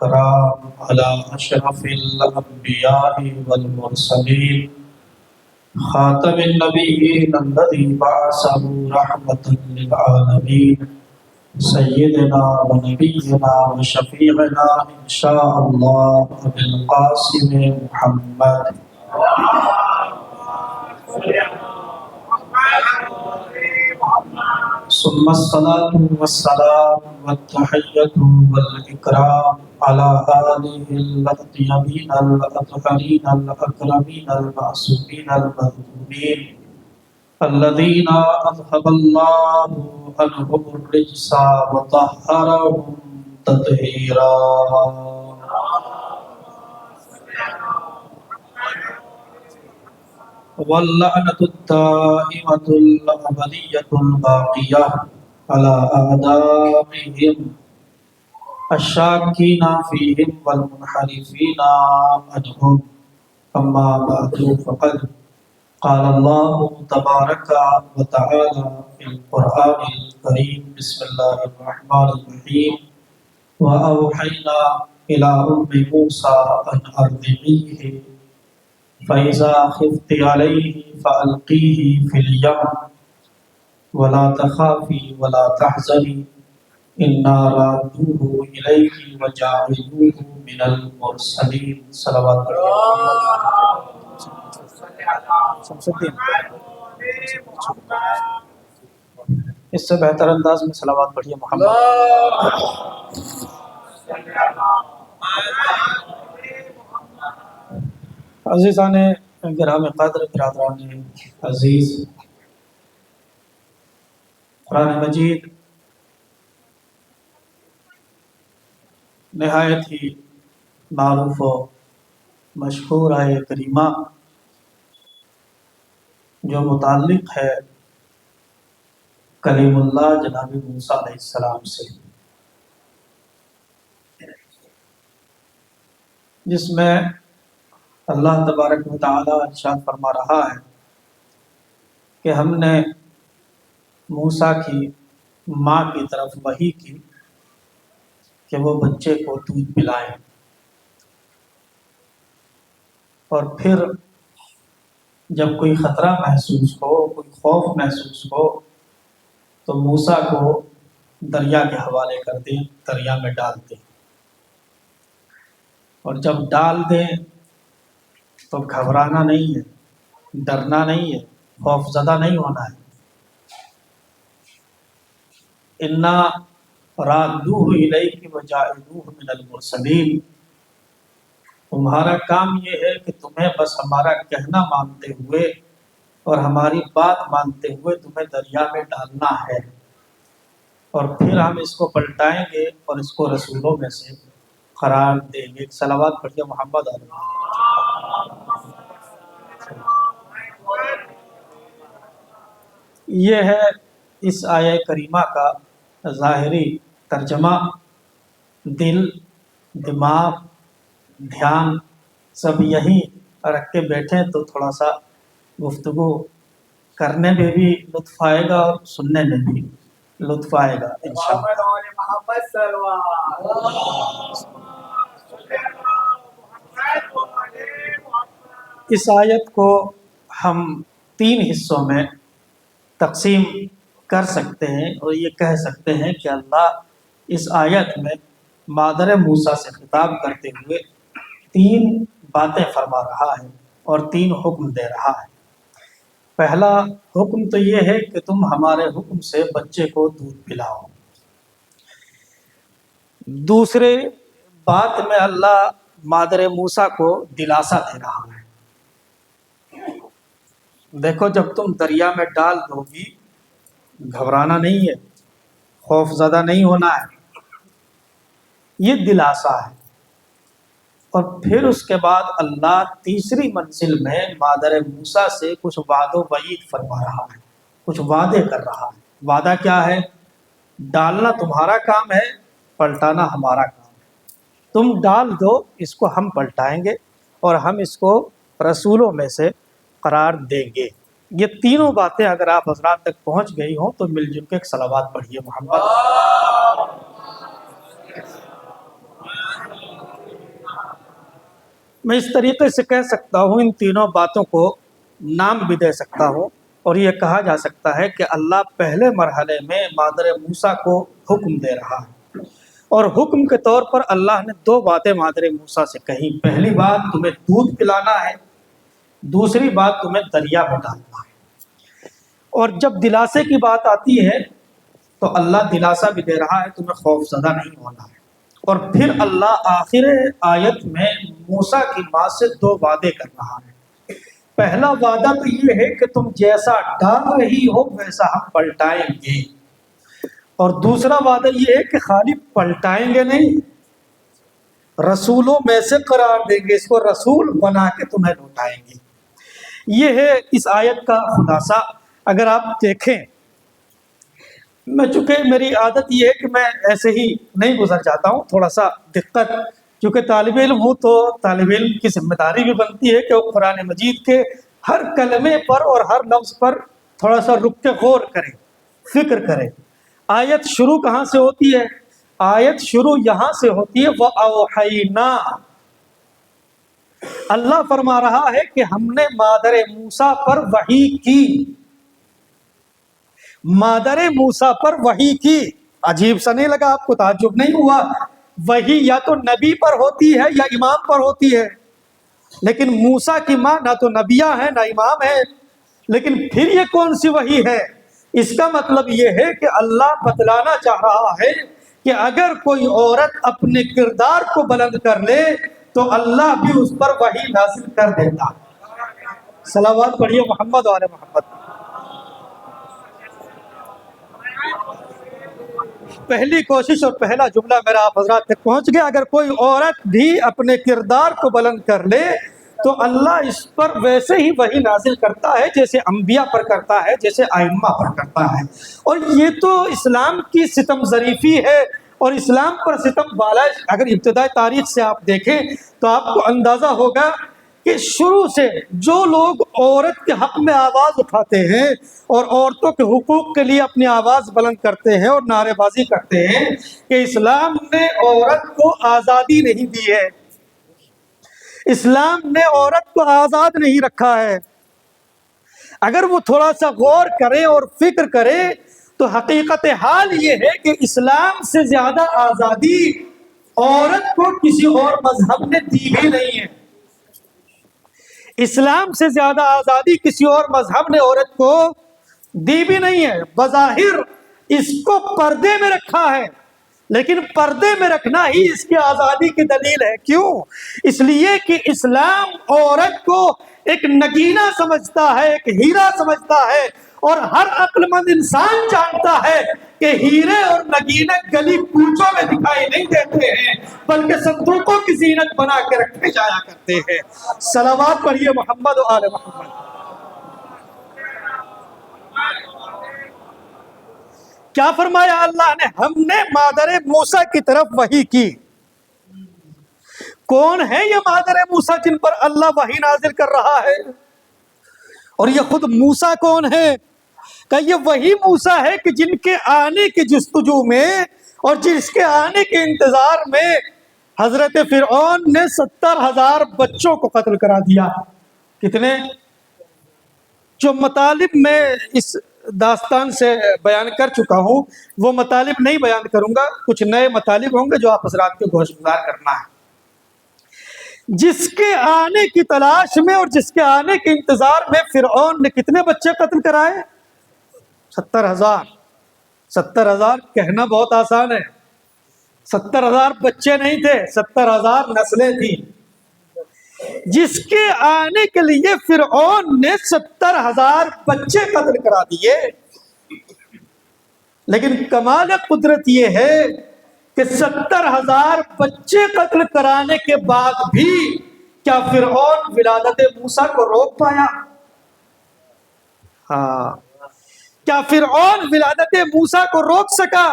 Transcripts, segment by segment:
والإكرام على أشرف الأنبياء والمرسلين خاتم النبيين الذي بعثه رحمة للعالمين سيدنا ونبينا وشفيعنا إن شاء الله أبي القاسم محمد ثم الصلاة والسلام والتحية والإكرام على آله الطيبين الأطهرين الأكرمين المعصومين المظلومين الذين أذهب الله عنهم الرجس وطهرهم تطهيرا. واللعنة الدائمة الأبدية الباقية على أعدائهم الشاكين فيهم والمنحرفين عنهم. أما بعد فقد قال الله تبارك وتعالى في القرآن الكريم بسم الله الرحمن الرحيم وأوحينا إلى أم موسى أن أرضعيه فإذا خفت عليه فألقيه في اليم ولا تخافي ولا تحزني إنا رادوه إليك وجاعلوه من المرسلين. صلوات اس سے بہتر انداز میں صلوات پڑھیے محمد. عزیزان گرامی قدر، برادران عزیز، قرآن مجید نہایت ہی معروف و مشہور آیہ کریمہ جو متعلق ہے کلیم اللہ جناب موسیٰ علیہ السلام سے، جس میں اللہ تبارک و تعالی ارشاد فرما رہا ہے کہ ہم نے موسیٰ کی ماں کی طرف وحی کی کہ وہ بچے کو دودھ پلائیں، اور پھر جب کوئی خطرہ محسوس ہو، کوئی خوف محسوس ہو تو موسیٰ کو دریا کے حوالے کر دیں، دریا میں ڈال دیں، اور جب ڈال دیں تو گھبرانا نہیں ہے، ڈرنا نہیں ہے، خوف زدہ نہیں ہونا ہے. انا رادوہ الیک وجاعلوہ من المرسلین. تمہارا کام یہ ہے کہ تمہیں بس ہمارا کہنا مانتے ہوئے اور ہماری بات مانتے ہوئے تمہیں دریا میں ڈالنا ہے، اور پھر ہم اس کو پلٹائیں گے اور اس کو رسولوں میں سے قرار دیں گے. صلوات پڑھیے محمد علیہ. یہ ہے اس آیہ کریمہ کا ظاہری ترجمہ. دل، دماغ، دھیان سب یہی رکھ کے بیٹھیں تو تھوڑا سا گفتگو کرنے میں بھی لطف آئے گا اور سننے میں بھی لطف آئے گا انشاءاللہ. اس آیت کو ہم 3 حصوں میں تقسیم کر سکتے ہیں اور یہ کہہ سکتے ہیں کہ اللہ اس آیت میں مادر موسیٰ سے خطاب کرتے ہوئے 3 باتیں فرما رہا ہے اور 3 حکم دے رہا ہے. پہلا حکم تو یہ ہے کہ تم ہمارے حکم سے بچے کو دودھ پلاؤ. دوسرے بات میں اللہ مادر موسیٰ کو دلاسا دے رہا ہے. دیکھو جب تم دریا میں ڈال دو گی گھبرانا نہیں ہے، خوف زدہ نہیں ہونا ہے، یہ دلاسا ہے. اور پھر اس کے بعد اللہ تیسری منزل میں مادر موسیٰ سے کچھ وعد و وعید فرما رہا ہے، کچھ وعدے کر رہا ہے. وعدہ کیا ہے؟ ڈالنا تمہارا کام ہے، پلٹانا ہمارا کام ہے. تم ڈال دو، اس کو ہم پلٹائیں گے اور ہم اس کو رسولوں میں سے قرار دیں گے. یہ تینوں باتیں اگر آپ حضرات تک پہنچ گئی ہوں تو مل جل کے ایک صلوات پڑھیے محمد. میں اس طریقے سے کہہ سکتا ہوں، ان تینوں باتوں کو نام بھی دے سکتا ہوں، اور یہ کہا جا سکتا ہے کہ اللہ پہلے مرحلے میں مادر موسیٰ کو حکم دے رہا ہے، اور حکم کے طور پر اللہ نے 2 باتیں مادر موسیٰ سے کہی۔ پہلی بات تمہیں دودھ پلانا ہے، دوسری بات تمہیں دریا میں ڈالنا ہے۔ اور جب دلاسے کی بات آتی ہے تو اللہ دلاسا بھی دے رہا ہے، تمہیں خوف زدہ نہیں ہونا ہے۔ اور پھر اللہ آخر آیت میں موسیٰ کی ماں سے 2 وعدے کر رہا ہے۔ پہلا وعدہ تو یہ ہے کہ تم جیسا ڈال رہی ہو ویسا ہم پلٹائیں گے، اور دوسرا وعدہ یہ ہے کہ خالی پلٹائیں گے نہیں، رسولوں میں سے قرار دیں گے، اس کو رسول بنا کے تمہیں لوٹائیں گے۔ یہ ہے اس آیت کا خلاصہ۔ اگر آپ دیکھیں، میں چونکہ میری عادت یہ ہے کہ میں ایسے ہی نہیں گزر جاتا ہوں، تھوڑا سا دقت، چونکہ طالب علم ہوں تو طالب علم کی ذمہ داری بھی بنتی ہے کہ وہ قرآن مجید کے ہر کلمے پر اور ہر لفظ پر تھوڑا سا رک کے غور کرے، فکر کرے۔ آیت شروع کہاں سے ہوتی ہے؟ آیت شروع یہاں سے ہوتی ہے، وَأَوْحَيْنَا۔ اللہ فرما رہا ہے کہ ہم نے مادر موسیٰ پر وحی کی، مادر موسیٰ پر وحی کی۔ عجیب سا نہیں لگا آپ کو؟ تعجب نہیں ہوا؟ وحی یا تو نبی پر ہوتی ہے یا امام پر ہوتی ہے، لیکن موسیٰ کی ماں نہ تو نبیہ ہے نہ امام ہے، لیکن پھر یہ کون سی وحی ہے؟ اس کا مطلب یہ ہے کہ اللہ بتلانا چاہ رہا ہے کہ اگر کوئی عورت اپنے کردار کو بلند کر لے تو اللہ بھی اس پر وحی نازل کر دیتا۔ صلوات پڑھیے محمد و آل محمد۔ پہلی کوشش اور پہلا جملہ میرا آپ حضرات تک پہنچ گیا۔ اگر کوئی عورت بھی اپنے کردار کو بلند کر لے تو اللہ اس پر ویسے ہی وحی نازل کرتا ہے جیسے انبیاء پر کرتا ہے، جیسے ائمہ پر کرتا ہے۔ اور یہ تو اسلام کی ستم ظریفی ہے، اور اسلام پر ستم بالا۔ اگر ابتدائی تاریخ سے آپ دیکھیں تو آپ کو اندازہ ہوگا کہ شروع سے جو لوگ عورت کے حق میں آواز اٹھاتے ہیں اور عورتوں کے حقوق کے لیے اپنی آواز بلند کرتے ہیں اور نعرے بازی کرتے ہیں کہ اسلام نے عورت کو آزادی نہیں دی ہے، اسلام نے عورت کو آزاد نہیں رکھا ہے، اگر وہ تھوڑا سا غور کرے اور فکر کرے تو حقیقت حال یہ ہے کہ اسلام سے زیادہ آزادی عورت کو کسی اور مذہب نے دی بھی نہیں ہے۔ اسلام سے زیادہ آزادی کسی اور مذہب نے عورت کو دی بھی نہیں ہے۔ بظاہر اس کو پردے میں رکھا ہے، لیکن پردے میں رکھنا ہی اس کی آزادی کی دلیل ہے۔ کیوں؟ اس لیے کہ اسلام عورت کو ایک نگینہ سمجھتا ہے، ایک ہیرا سمجھتا ہے، اور ہر عقل مند انسان جانتا ہے کہ ہیرے اور نگینے گلی کوچوں میں دکھائی نہیں دیتے ہیں، بلکہ صندوقوں کی زینت بنا کے رکھے جایا کرتے ہیں۔ صلوات پڑھیے محمد و آل محمد۔ کیا فرمایا اللہ نے؟ ہم نے مادر موسیٰ کی طرف وحی کی۔ کون ہے یہ مادر موسیٰ جن پر اللہ وحی نازل کر رہا ہے؟ اور یہ خود موسیٰ کون ہے؟ کہ یہ وہی موسیٰ ہے کہ جن کے آنے کی جستجو میں اور جس کے آنے کے انتظار میں حضرت فرعون نے 70,000 بچوں کو قتل کرا دیا۔ کتنے؟ جو مطالب میں اس داستان سے بیان کر چکا ہوں وہ مطالب نہیں بیان کروں گا، کچھ نئے مطالب ہوں گے جو آپ حضرات کے گوش گزار کرنا ہے۔ جس کے آنے کی تلاش میں اور جس کے آنے کے انتظار میں فرعون نے کتنے بچے قتل کرائے؟ 70,000۔ 70,000 کہنا بہت آسان ہے، 70,000 بچے نہیں تھے، 70,000 نسلیں تھیں۔ جس کے آنے کے لیے فرعون نے 70,000 بچے قتل کرا دیے، لیکن کمال قدرت یہ ہے کہ 70,000 بچے قتل کرانے کے بعد بھی کیا فرعون ولادت موسیٰ کو روک پایا؟ ہاں، کیا فرعون ولادت موسیٰ کو روک سکا؟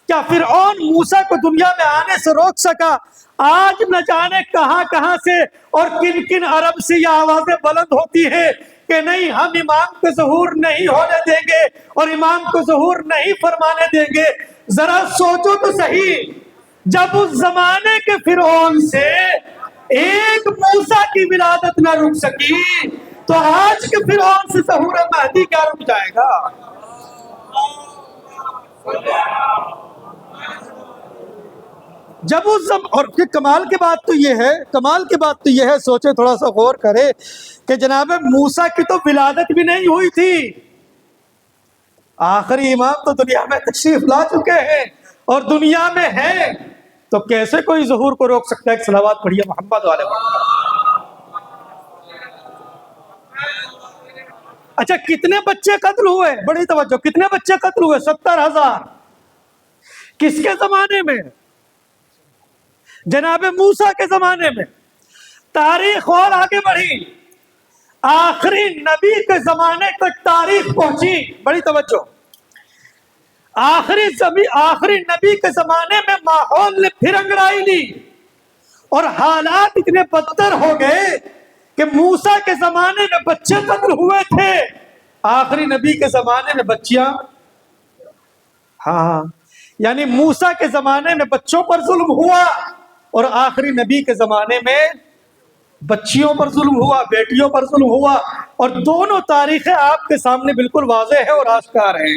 کیا فرعون موسیٰ کو دنیا میں آنے سے روک سکا؟ آج نہ جانے کہاں کہاں سے اور کن کن عرب سے یہ آوازیں بلند ہوتی ہیں کہ نہیں، ہم امام کو ظہور نہیں ہونے دیں گے اور امام کو ظہور نہیں فرمانے دیں گے۔ ذرا سوچو تو صحیح، جب اس زمانے کے فرعون سے ایک موسیٰ کی ولادت نہ رک سکی تو آج کے فرعون سے ظہور مہدی کیا رک جائے گا؟ جب اس اور کمال کی بات تو یہ ہے سوچے تھوڑا سا غور کرے کہ جناب موسیٰ کی تو ولادت بھی نہیں ہوئی تھی، آخری امام تو دنیا میں تشریف لا چکے ہیں اور دنیا میں ہیں، تو کیسے کوئی ظہور کو روک سکتا ہے؟ ایک صلوات پڑھیے محمد والے محمد۔ اچھا کتنے بچے قتل ہوئے؟ بڑی توجہ، کتنے بچے قتل ہوئے؟ 70,000۔ کس کے زمانے میں؟ جناب موسیٰ کے زمانے میں۔ تاریخ اور آگے بڑھی، آخری نبی کے زمانے تک تاریخ پہنچی، بڑی توجہ، آخری نبی کے زمانے میں ماحول نے پھر انگڑائی لی اور حالات اتنے بدتر ہو گئے کہ موسیٰ کے زمانے میں بچے قتل ہوئے تھے، آخری نبی کے زمانے میں بچیاں، ہاں یعنی موسیٰ کے زمانے میں بچوں پر ظلم ہوا اور آخری نبی کے زمانے میں بچیوں پر ظلم ہوا، بیٹیوں پر ظلم ہوا، اور دونوں تاریخیں آپ کے سامنے بالکل واضح ہے اور آشکار ہیں۔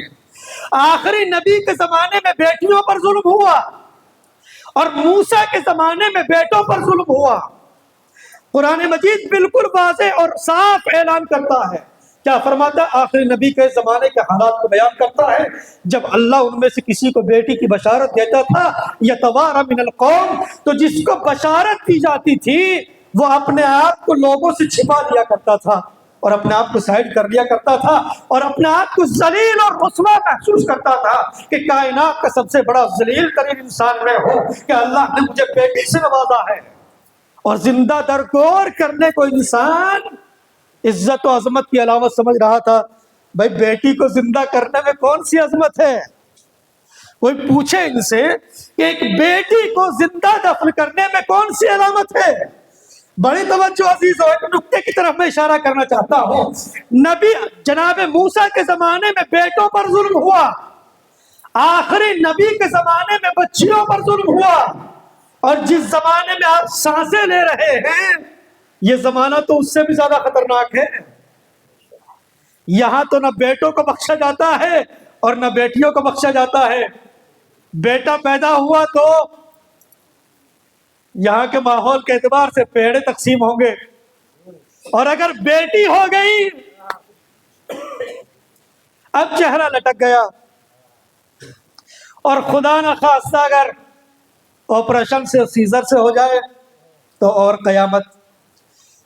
آخری نبی کے زمانے میں بیٹیوں پر ظلم ہوا اور موسیٰ کے زمانے میں بیٹوں پر ظلم ہوا۔ قرآن مجید بالکل واضح اور صاف اعلان کرتا ہے، کیا فرماتا ہے؟ آخری نبی کے زمانے کے حالات کو بیان کرتا ہے، جب اللہ ان میں سے کسی کو بیٹی کی بشارت دیتا تھا یتوارا من القوم، تو جس کو بشارت دی جاتی تھی وہ اپنے آپ کو لوگوں سے چھپا لیا کرتا تھا اور اپنے آپ کو سائڈ کر لیا کرتا تھا اور اپنے آپ کو ذلیل اور رسوا محسوس کرتا تھا کہ کائنات کا سب سے بڑا ذلیل ترین انسان میں ہوں کہ اللہ نے مجھے بیٹی سے نوازا ہے۔ اور زندہ درگور کرنے کو انسان عزت و عظمت کی علامت سمجھ رہا تھا۔ بھائی بیٹی کو زندہ کرنے میں کون سی عظمت ہے؟ کوئی پوچھے ان سے کہ ایک بیٹی کو زندہ دفن کرنے میں کون سی علامت ہے؟ بڑی توجہ عزیزو، ایک نکتے کی طرف میں اشارہ کرنا چاہتا ہوں۔ نبی جناب موسیٰ کے زمانے میں بیٹوں پر ظلم ہوا، آخری نبی کے زمانے میں بچیوں پر ظلم ہوا، اور جس زمانے میں آپ سانسیں لے رہے ہیں یہ زمانہ تو اس سے بھی زیادہ خطرناک ہے۔ یہاں تو نہ بیٹوں کو بخشا جاتا ہے اور نہ بیٹیوں کو بخشا جاتا ہے۔ بیٹا پیدا ہوا تو یہاں کے ماحول کے اعتبار سے پیڑے تقسیم ہوں گے، اور اگر بیٹی ہو گئی اب چہرہ لٹک گیا، اور خدا نہ خواستہ اگر آپریشن سے سیزر سے ہو جائے تو اور قیامت۔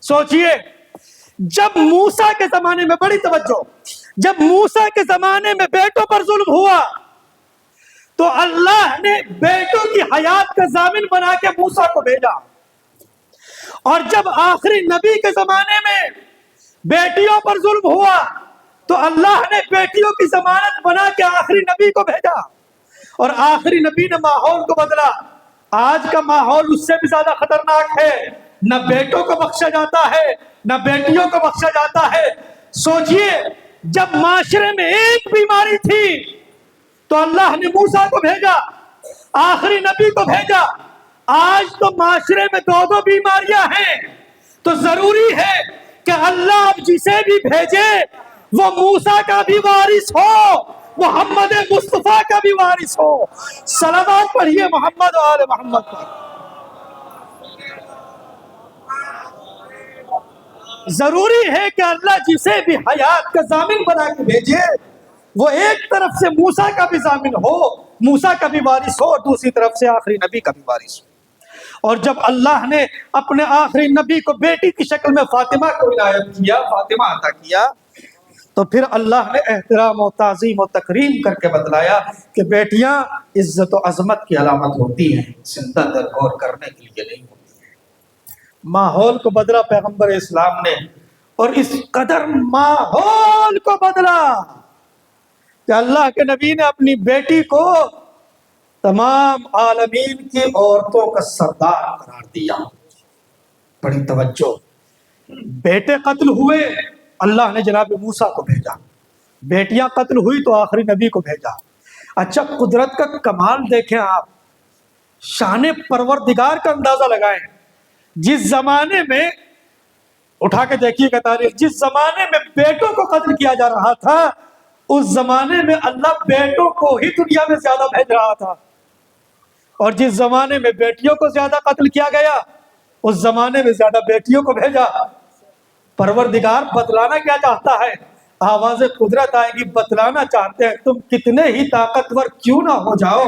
سوچئے جب موسیٰ کے زمانے میں، بڑی توجہ، جب موسیٰ کے زمانے میں بیٹوں پر ظلم ہوا تو اللہ نے بیٹوں کی حیات کا ضامن بنا کے موسیٰ کو بھیجا، اور جب آخری نبی کے زمانے میں بیٹیوں پر ظلم ہوا تو اللہ نے بیٹیوں کی ضمانت بنا کے آخری نبی کو بھیجا، اور آخری نبی نے ماحول کو بدلا۔ آج کا ماحول اس سے بھی زیادہ خطرناک ہے، نہ بیٹوں کو بخشا جاتا ہے نہ بیٹیوں کو بخشا جاتا ہے۔ سوچئے جب معاشرے میں ایک بیماری تھی تو اللہ نے موسیٰ کو بھیجا، آخری نبی کو بھیجا، آج تو معاشرے میں دو دو بیماریاں ہیں، تو ضروری ہے کہ اللہ اب جسے بھی بھیجے وہ موسیٰ کا بھی وارث ہو، محمد مصطفیٰ کا بھی وارث ہو۔ صلوات پڑھیے محمد و آل محمد پر۔ ضروری ہے کہ اللہ جسے بھی حیات کا ضامن بنا کے بھیجے وہ ایک طرف سے موسیٰ کا بھی ضامن ہو، موسیٰ کا بھی وارث ہو، اور دوسری طرف سے آخری نبی کا بھی وارث ہو۔ اور جب اللہ نے اپنے آخری نبی کو بیٹی کی شکل میں فاطمہ کو عنایت کیا، فاطمہ عطا کیا، تو پھر اللہ نے احترام و تعظیم و تکریم کر کے بتلایا کہ بیٹیاں عزت و عظمت کی علامت ہوتی ہیں، زندہ درگور کرنے کے لیے نہیں ہوتی۔ ماحول کو بدلا پیغمبر اسلام نے، اور اس قدر ماحول کو بدلا کہ اللہ کے نبی نے اپنی بیٹی کو تمام عالمین کی عورتوں کا سردار قرار دیا۔ بڑی توجہ، بیٹے قتل ہوئے اللہ نے جناب موسیٰ کو بھیجا، بیٹیاں قتل ہوئی تو آخری نبی کو بھیجا۔ اچھا قدرت کا کمال دیکھیں آپ، شان پروردگار کا اندازہ لگائیں۔ جس زمانے میں اٹھا کے دیکھیے گا تاریخ، جس زمانے میں بیٹوں کو قتل کیا جا رہا تھا اس زمانے میں اللہ بیٹوں کو ہی دنیا میں زیادہ بھیج رہا تھا، اور جس زمانے میں بیٹیوں کو زیادہ قتل کیا گیا اس زمانے میں زیادہ بیٹیوں کو بھیجا۔ پروردگار بتلانا کیا چاہتا ہے؟ آواز قدرت آئے گی، بتلانا چاہتے ہیں تم کتنے ہی طاقتور کیوں نہ ہو جاؤ،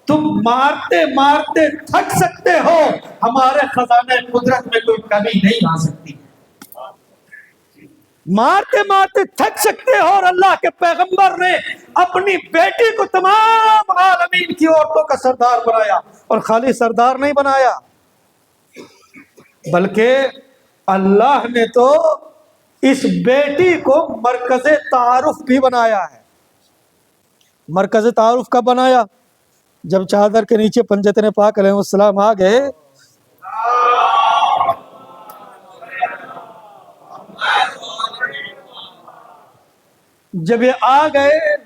تم مارتے مارتے تھک سکتے ہو، ہمارے خزانے قدرت میں کوئی کمی نہیں آ سکتی۔ مارتے مارتے تھک سکتے ہو، اور اللہ کے پیغمبر نے اپنی بیٹی کو تمام عالمین کی عورتوں کا سردار بنایا، اور خالی سردار نہیں بنایا بلکہ اللہ نے تو اس بیٹی کو مرکز تعارف بھی بنایا ہے۔ مرکز تعارف کب بنایا؟ جب چادر کے نیچے پنجتن پاک علیہ السلام آ گئے، جب یہ آ گئے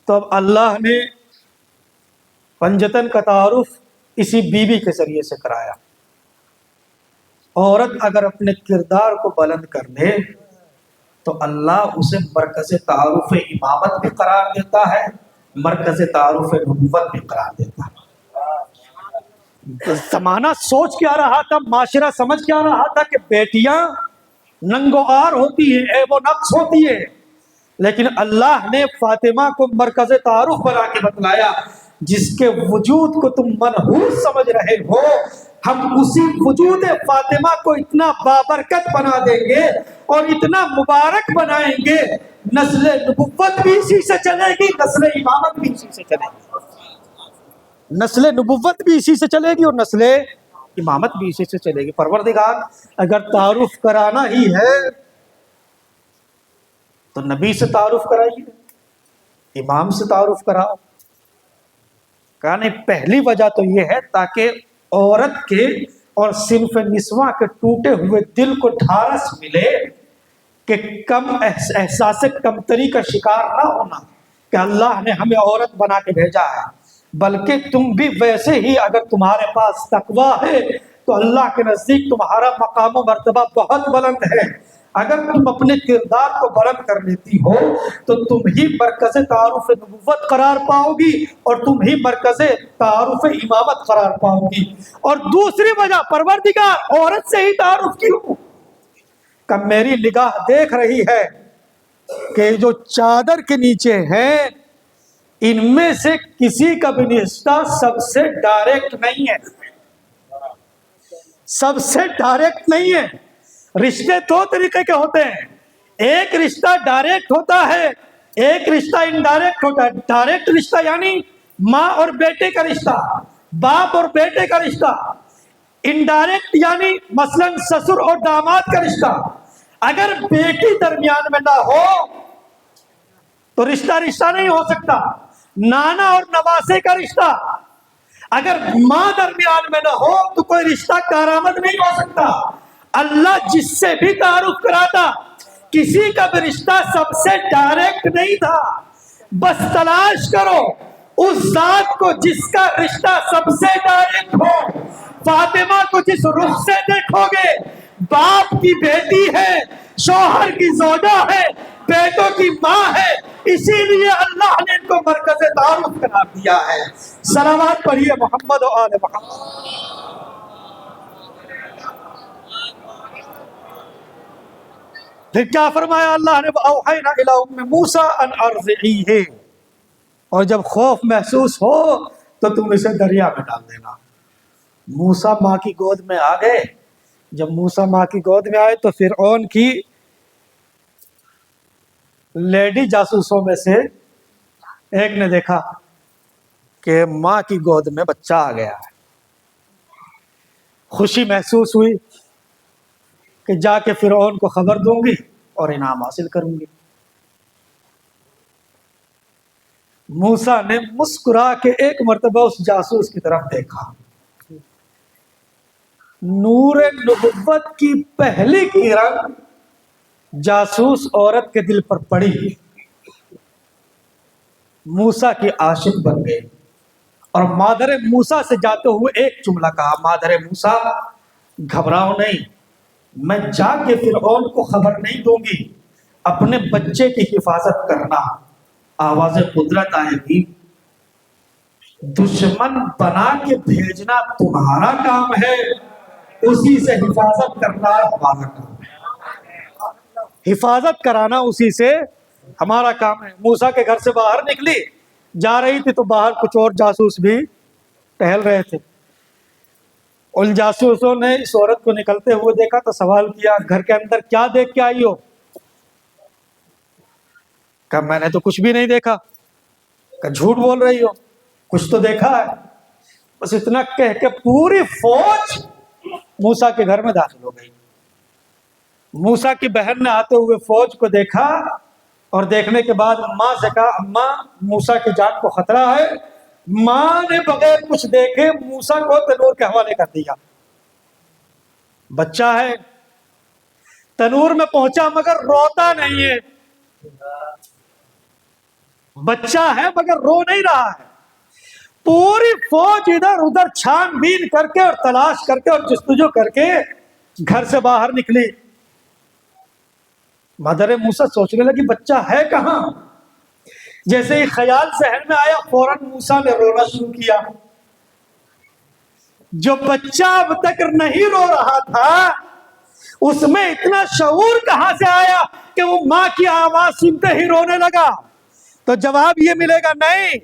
تو اب اللہ نے پنجتن کا تعارف اسی بیوی کے ذریعے سے کرایا۔ عورت اگر اپنے کردار کو بلند کر لے تو اللہ اسے مرکز تعارف امامت بھی قرار دیتا ہے، مرکز تعارف نبوت بھی قرار دیتا ہے۔ زمانہ سوچ کیا رہا تھا، معاشرہ سمجھ کیا رہا تھا کہ بیٹیاں ننگ و عار ہوتی ہیں، عیب و نقص ہوتی ہے، لیکن اللہ نے فاطمہ کو مرکز تعارف بنا کے بتلایا، جس کے وجود کو تم منحوس سمجھ رہے ہو، ہم اسی وجود فاطمہ کو اتنا بابرکت بنا دیں گے اور اتنا مبارک بنائیں گے، نسل نبوت بھی اسی سے چلے گی، نسل امامت بھی اسی سے چلے گی، نسل نبوت بھی اسی سے چلے گی اور نسل امامت بھی اسی سے چلے گی۔ پروردگار اگر تعارف کرانا ہی ہے تو نبی سے تعارف کرائیے، امام سے تعارف کراؤ۔ کہنے پہلی وجہ تو یہ ہے تاکہ عورت کے اور صنف نسواں کے ٹوٹے ہوئے دل کو ڈھارس ملے کہ کم احساس کمتری کا شکار نہ ہونا کہ اللہ نے ہمیں عورت بنا کے بھیجا ہے، بلکہ تم بھی ویسے ہی اگر تمہارے پاس تقویٰ ہے تو اللہ کے نزدیک تمہارا مقام و مرتبہ بہت بلند ہے۔ اگر تم اپنے کردار کو بلند کر لیتی ہو تو تم ہی مرکز تعارف نبوت قرار پاؤ گی اور تم ہی مرکز تعارف امامت قرار پاؤ گی۔ اور دوسری وجہ پروردگار عورت سے ہی تعارف کیوں کہ میری نگاہ دیکھ رہی ہے کہ جو چادر کے نیچے ہیں ان میں سے کسی کا بھی رشتہ سب سے ڈائریکٹ نہیں ہے، سب سے ڈائریکٹ نہیں ہے۔ رشتے دو طریقے کے ہوتے ہیں، ایک رشتہ ڈائریکٹ ہوتا ہے، ایک رشتہ انڈائریکٹ ہوتا ہے۔ ڈائریکٹ رشتہ یعنی ماں اور بیٹے کا رشتہ، باپ اور بیٹے کا رشتہ۔ انڈائریکٹ یعنی مثلا سسر اور داماد کا رشتہ۔ اگر بیٹی درمیان میں نہ ہو تو رشتہ نہیں ہو سکتا۔ نانا اور نواسے کا رشتہ، اگر ماں درمیان میں نہ ہو تو کوئی رشتہ کارآمد نہیں ہو سکتا۔ اللہ جس سے بھی تعارف کراتا کسی کا بھی رشتہ سب سے ڈائریکٹ نہیں تھا۔ بس تلاش کرو اس ذات کو جس کا رشتہ سب سے ڈائریکٹ ہو۔ فاطمہ کو جس رخ سے دیکھو گے، باپ کی بیٹی ہے، شوہر کی زوجہ ہے، بیٹوں کی ماں ہے، اسی لیے اللہ نے ان کو مرکز تعارف قرار دیا ہے۔ صلوات پڑھیے محمد و آل محمد۔ پھر کیا فرمایا اللہ نے؟ وَأَوْحَيْنَا إِلَىٰ أُمِّ مُوسَىٰ أَنْ أَرْضِعِيهِ، اور جب خوف محسوس ہو تو تم اسے دریا میں ڈال دینا۔ موسیٰ ماں کی گود میں آ گئے، جب موسیٰ ماں کی گود میں آئے تو فرعون کی لیڈی جاسوسوں میں سے ایک نے دیکھا کہ ماں کی گود میں بچہ آ گیا ہے، خوشی محسوس ہوئی کہ جا کے فرعون کو خبر دوں گی اور انعام حاصل کروں گی۔ موسیٰ نے مسکرا کے ایک مرتبہ اس جاسوس کی طرف دیکھا، نور نبوت کی پہلی کرن جاسوس عورت کے دل پر پڑی، موسیٰ کی عاشق بن گئی اور مادر موسیٰ سے جاتے ہوئے ایک جملہ کہا، مادر موسیٰ گھبراؤ نہیں، میں جا کے فرعون کو خبر نہیں دوں گی، اپنے بچے کی حفاظت کرنا۔ آواز قدرت آئے گی، دشمن بنا کے بھیجنا تمہارا کام ہے، اسی سے حفاظت کرنا ہمارا کام ہے، حفاظت کرانا اسی سے ہمارا کام ہے۔ موسیٰ کے گھر سے باہر نکلی، جا رہی تھی تو باہر کچھ اور جاسوس بھی ٹہل رہے تھے۔ ان جاسوسوں نے اس عورت کو نکلتے ہوئے دیکھا تو سوال کیا، گھر کے اندر کیا دیکھ کے آئی ہو؟ کہا میں نے تو کچھ بھی نہیں دیکھا۔ کہا جھوٹ بول رہی ہو، کچھ تو دیکھا ہے۔ بس اتنا کہہ کے پوری فوج موسیٰ کے گھر میں داخل ہو گئی۔ موسیٰ کی بہن نے آتے ہوئے فوج کو دیکھا اور دیکھنے کے بعد ماں سے کہا اماں موسیٰ کی جان کو خطرہ ہے۔ ماں نے بغیر کچھ دیکھے موسیٰ کو تنور کے حوالے کر دیا۔ بچہ ہے، تنور میں پہنچا مگر روتا نہیں ہے، بچہ ہے مگر رو نہیں رہا ہے۔ پوری فوج ادھر ادھر چھان بین کر کے اور تلاش کر کے اور جستجو کر کے گھر سے باہر نکلی۔ مادر موسیٰ سوچنے لگی بچہ ہے کہاں؟ جیسے ہی خیال ذہن میں آیا فوراً موسیٰ نے رونا شروع کیا۔ جو بچہ اب تک نہیں رو رہا تھا اس میں اتنا شعور کہاں سے آیا کہ وہ ماں کی آواز سنتے ہی رونے لگا؟ تو جواب یہ ملے گا نہیں،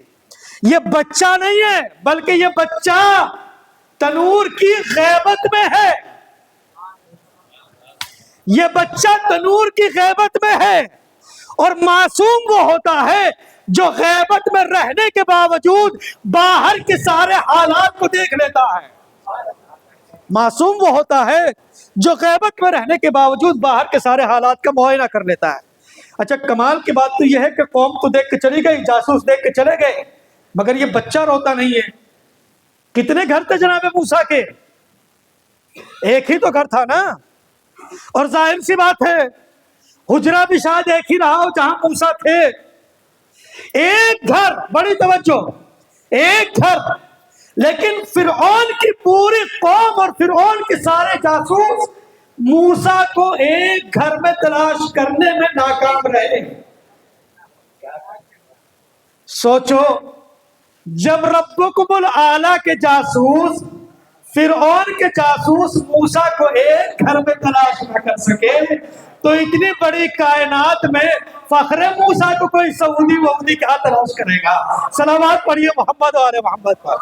یہ بچہ نہیں ہے بلکہ یہ بچہ تنور کی غیبت میں ہے۔ یہ بچہ تنور کی غیبت میں ہے، اور معصوم وہ ہوتا ہے جو غیبت میں رہنے کے باوجود باہر کے سارے حالات کو دیکھ لیتا ہے۔ معصوم وہ ہوتا ہے جو غیبت میں رہنے کے باوجود باہر کے سارے حالات کا معائنہ کر لیتا ہے۔ اچھا کمال کی بات تو یہ ہے کہ قوم تو دیکھ کے چلی گئی، جاسوس دیکھ کے چلے گئے، مگر یہ بچہ روتا نہیں ہے۔ کتنے گھر تھے جناب موسیٰ کے؟ ایک ہی تو گھر تھا نا، اور ظاہر سی بات ہے حجرہ بھی شاید ایک ہی رہا ہو جہاں موسیٰ تھے۔ ایک گھر، بڑی توجہ، ایک گھر، لیکن فرعون کی پوری قوم اور فرعون کے سارے جاسوس موسیٰ کو ایک گھر میں تلاش کرنے میں ناکام رہے۔ سوچو جب ربکم الاعلیٰ کے جاسوس فرعون کے جاسوس موسیٰ کو ایک گھر میں تلاش نہ کر سکے تو اتنی بڑی کائنات میں فخر موسیٰ کو کوئی سعودی وعودی کہاں تلاش کرے گا؟ صلوات پڑھیے محمد و آل محمد پر۔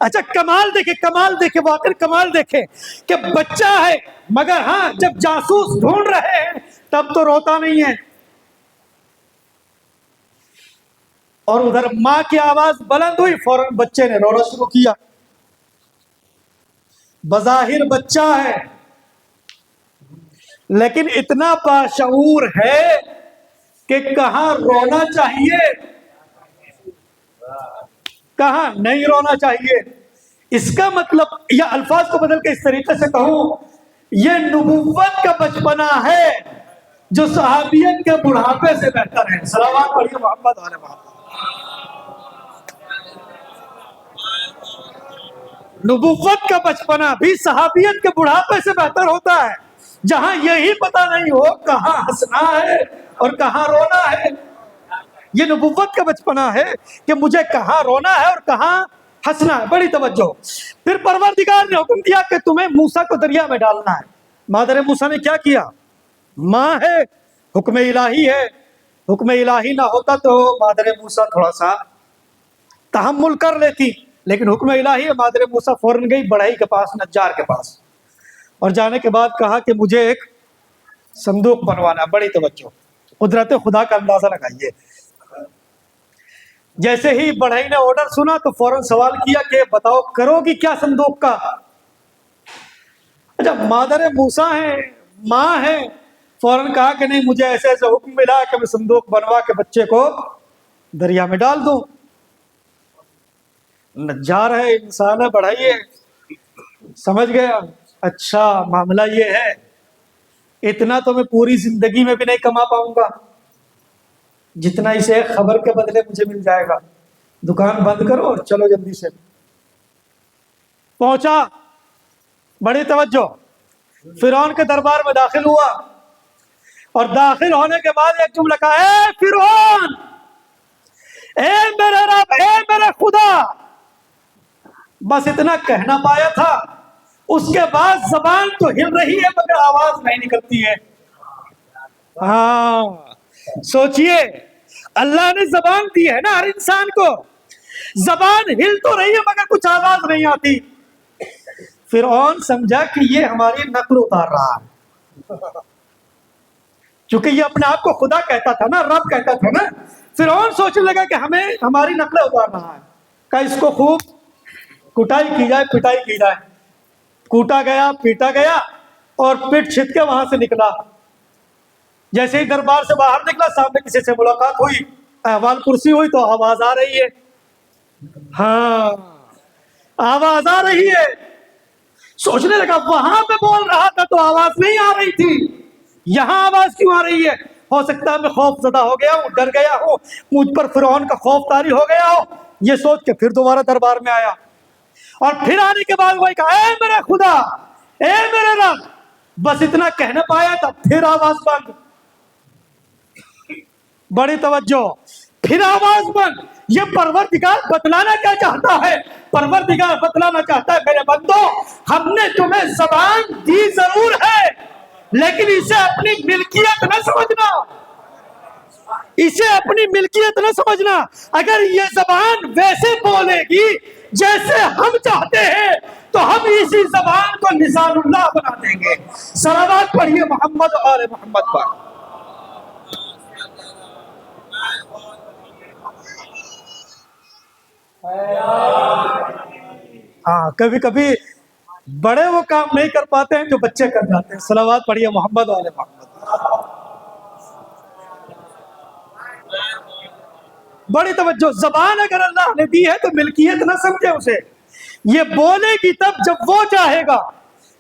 اچھا کمال دیکھیں واقعی کمال دیکھیں کہ بچہ ہے مگر ہاں جب جاسوس ڈھونڈ رہے ہیں تب تو روتا نہیں ہے، اور ادھر ماں کی آواز بلند ہوئی فوراً بچے نے رونا شروع کیا۔ بظاہر بچہ ہے لیکن اتنا باشعور ہے کہ کہاں رونا چاہیے کہاں نہیں رونا چاہیے۔ اس کا مطلب یا الفاظ کو بدل کے اس طریقے سے کہوں، یہ نبوت کا بچپنا ہے جو صحابیت کے بڑھاپے سے بہتر ہے۔ صلوات پڑھیے محمد علیہ محمد۔ نبوت کا بچپنا بھی صحابیت کے بڑھاپے سے بہتر ہوتا ہے، جہاں یہی پتہ نہیں ہو کہاں ہنسنا ہے اور کہاں رونا ہے۔ یہ نبوت کا بچپنا ہے کہ مجھے کہاں رونا ہے اور کہاں ہنسنا ہے۔ بڑی توجہ، پھر پروردگار نے حکم دیا کہ تمہیں موسیٰ کو دریا میں ڈالنا ہے۔ مادر موسیٰ نے کیا کیا؟ ماں ہے، حکم الہی ہے، حکم الہی نہ ہوتا تو مادر موسیٰ تھوڑا سا تحمل کر لیتی، لیکن حکم الہی ہے۔ مادر موسیٰ فوراً گئی بڑھئی کے پاس، نجار کے پاس، اور جانے کے بعد کہا کہ مجھے ایک صندوق بنوانا۔ بڑی توجہ، قدرت خدا کا اندازہ لگائیے۔ جیسے ہی بڑھئی نے آرڈر سنا تو فوراً سوال کیا کہ بتاؤ کرو گی کیا صندوق کا؟ اچھا مادر موسیٰ ہیں، ماں ہیں، فوراً کہا کہ نہیں مجھے ایسے ایسے حکم ملا کہ میں صندوق بنوا کے بچے کو دریا میں ڈال دوں۔ نجار ہے، انسان ہے، بڑھئی ہے، سمجھ گیا اچھا معاملہ یہ ہے، اتنا تو میں پوری زندگی میں بھی نہیں کما پاؤں گا جتنا اسے ایک خبر کے بدلے مجھے مل جائے گا۔ دکان بند کرو اور چلو جلدی سے. پہنچا, بڑی توجہ, فرعون کے دربار میں داخل ہوا, اور داخل ہونے کے بعد ایک جملہ کہا, اے فرعون, اے میرے رب, اے میرے خدا. بس اتنا کہنا پایا تھا. اس کے بعد زبان تو ہل رہی ہے مگر آواز نہیں نکلتی ہے. ہاں سوچئے, اللہ نے زبان دی ہے نا ہر انسان کو, زبان ہل تو رہی ہے مگر کچھ آواز نہیں آتی. فرعون سمجھا کہ یہ ہماری نقل اتار رہا ہے, چونکہ یہ اپنے آپ کو خدا کہتا تھا نا, رب کہتا تھا نا. فرعون سوچنے لگا کہ ہمیں ہماری نقلیں اتار رہا ہے, کہ اس کو خوب کٹائی کی جائے, پٹائی کی جائے. کوٹا گیا, پیٹا گیا, اور پیٹ چھت کے وہاں سے نکلا. جیسے ہی دربار سے باہر نکلا, سامنے کسی سے ملاقات ہوئی, احوال پرسی ہوئی, تو آواز آ رہی ہے. ہاں آواز آ رہی ہے. سوچنے لگا وہاں پہ بول رہا تھا تو آواز نہیں آ رہی تھی, یہاں آواز کیوں آ رہی ہے؟ ہو سکتا ہے میں خوف زدہ ہو گیا ہوں, ڈر گیا ہوں, مجھ پر فرعون کا خوف طاری ہو گیا ہو. یہ سوچ کے پھر دوبارہ دربار میں آیا, اور پھر آنے کے بعد وہی کہا, اے میرے خدا, اے میرے رب. بس اتنا کہنا پایا تھا, پھر آواز بند. بڑی توجہ, پھر آواز بند. یہ پروردگار بتلانا کیا چاہتا ہے؟ پروردگار بتلانا چاہتا ہے, میرے بندو, ہم نے تمہیں زبان دی ضرور ہے, لیکن اسے اپنی ملکیت نہ سمجھنا, اسے اپنی ملکیت نہ سمجھنا. اگر یہ زبان ویسے بولے گی جیسے ہم چاہتے ہیں تو ہم اسی زبان کو لسان اللہ بنا دیں گے. صلوات پڑھیے محمد اور آل محمد پر. ہاں کبھی کبھی بڑے وہ کام نہیں کر پاتے ہیں جو بچے کر جاتے ہیں. صلوات پڑھیے محمد اور آل محمد. بڑی توجہ, زبان اگر اللہ نے دی ہے تو ملکیت نہ سمجھے اسے. یہ بولے گی تب جب وہ چاہے گا.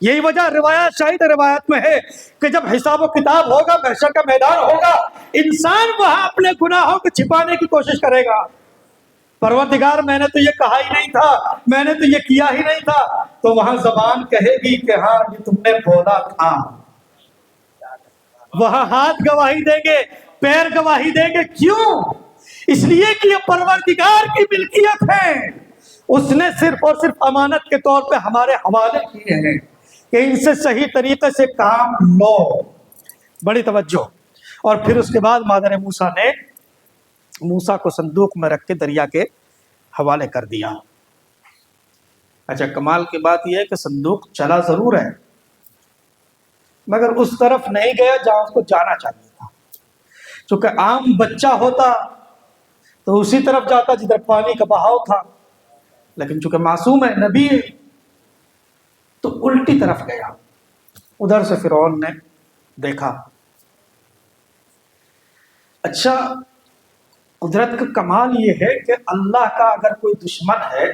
یہی وجہ روایات, شاہد روایت میں ہے کہ جب حساب و کتاب ہوگا, محشر کا میدان ہوگا, انسان وہاں اپنے گناہوں کو چھپانے کی کوشش کرے گا. پروردگار میں نے تو یہ کہا ہی نہیں تھا, میں نے تو یہ کیا ہی نہیں تھا. تو وہاں زبان کہے گی کہ ہاں یہ تم نے بولا تھا. وہاں ہاتھ گواہی دیں گے, پیر گواہی دیں گے. کیوں؟ اس لیے کہ یہ پروردگار کی ملکیت ہے. اس نے صرف اور صرف امانت کے طور پہ ہمارے حوالے کیے ہیں کہ ان سے صحیح طریقے سے کام لو. بڑی توجہ. اور پھر اس کے بعد مادر موسیٰ نے موسیٰ کو صندوق میں رکھ کے دریا کے حوالے کر دیا. اچھا, کمال کی بات یہ ہے کہ صندوق چلا ضرور ہے مگر اس طرف نہیں گیا جہاں اس کو جانا چاہیے تھا. چونکہ عام بچہ ہوتا تو اسی طرف جاتا جدھر پانی کا بہاؤ تھا, لیکن چونکہ معصوم ہے, نبی ہے, تو الٹی طرف گیا. ادھر سے فرعون نے دیکھا. اچھا, قدرت کا کمال یہ ہے کہ اللہ کا اگر کوئی دشمن ہے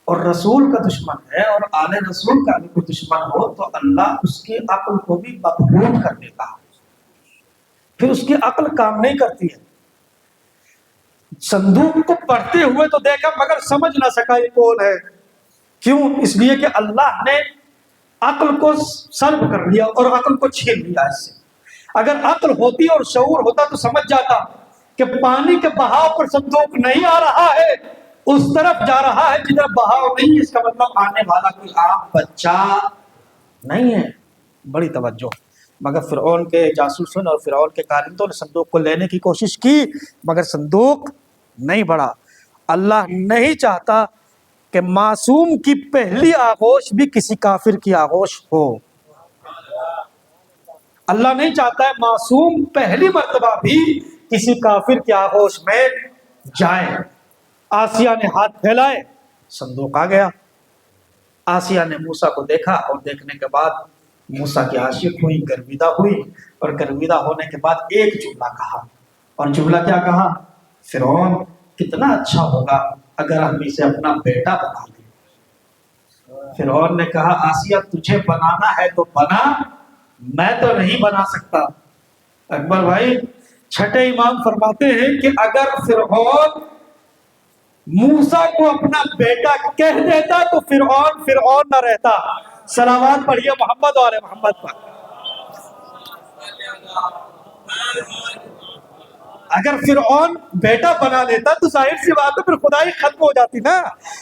اور رسول کا دشمن ہے اور آل رسول کا اگر کوئی دشمن ہو تو اللہ اس کی عقل کو بھی مغلوب کر دیتا ہے. پھر اس کی عقل کام نہیں کرتی ہے. صندوق کو پڑھتے ہوئے تو دیکھا مگر سمجھ نہ سکا یہ کون ہے. کیوں؟ اس لیے کہ اللہ نے عقل کو سلب کر لیا اور عقل کو چھین لیا اس سے. اگر عقل ہوتی اور شعور ہوتا تو سمجھ جاتا کہ پانی کے بہاؤ پر صندوق نہیں آ رہا ہے, اس طرف جا رہا ہے جدھر بہاؤ نہیں ہے. اس کا مطلب آنے والا کوئی عام بچہ نہیں ہے. بڑی توجہ. مگر فرعون کے جاسوسوں اور فرعون کے کارندوں نے صندوق کو لینے کی کوشش کی مگر صندوق نہیں بڑھا. اللہ نہیں چاہتا کہ معصوم کی پہلی آغوش بھی کسی کافر کی آغوش ہو. اللہ نہیں چاہتا ہے معصوم پہلی مرتبہ بھی کسی کافر کی آغوش میں جائے. آسیہ نے ہاتھ پھیلائے, صندوق آ گیا. آسیہ نے موسیٰ کو دیکھا اور دیکھنے کے بعد موسیٰ کی عاشق ہوئی, گرویدہ ہوئی, اور گرویدہ ہونے کے بعد ایک جملہ کہا. اور جملہ کیا کہا؟ فرعون کتنا اچھا ہوگا اگر ہم اسے اپنا بیٹا بنا لیں. فرعون نے کہا آسیہ تجھے بنانا ہے تو بنا, میں تو نہیں بنا سکتا. اکبر بھائی چھٹے امام فرماتے ہیں کہ اگر فرعون موسیٰ کو اپنا بیٹا کہہ دیتا تو فرعون نہ رہتا. صلوات پڑھیے محمد اور محمد پر. اگر فرعون بیٹا بنا لیتا تو ظاہر سی بات ہے پھر خدائی ختم ہو جاتی نا،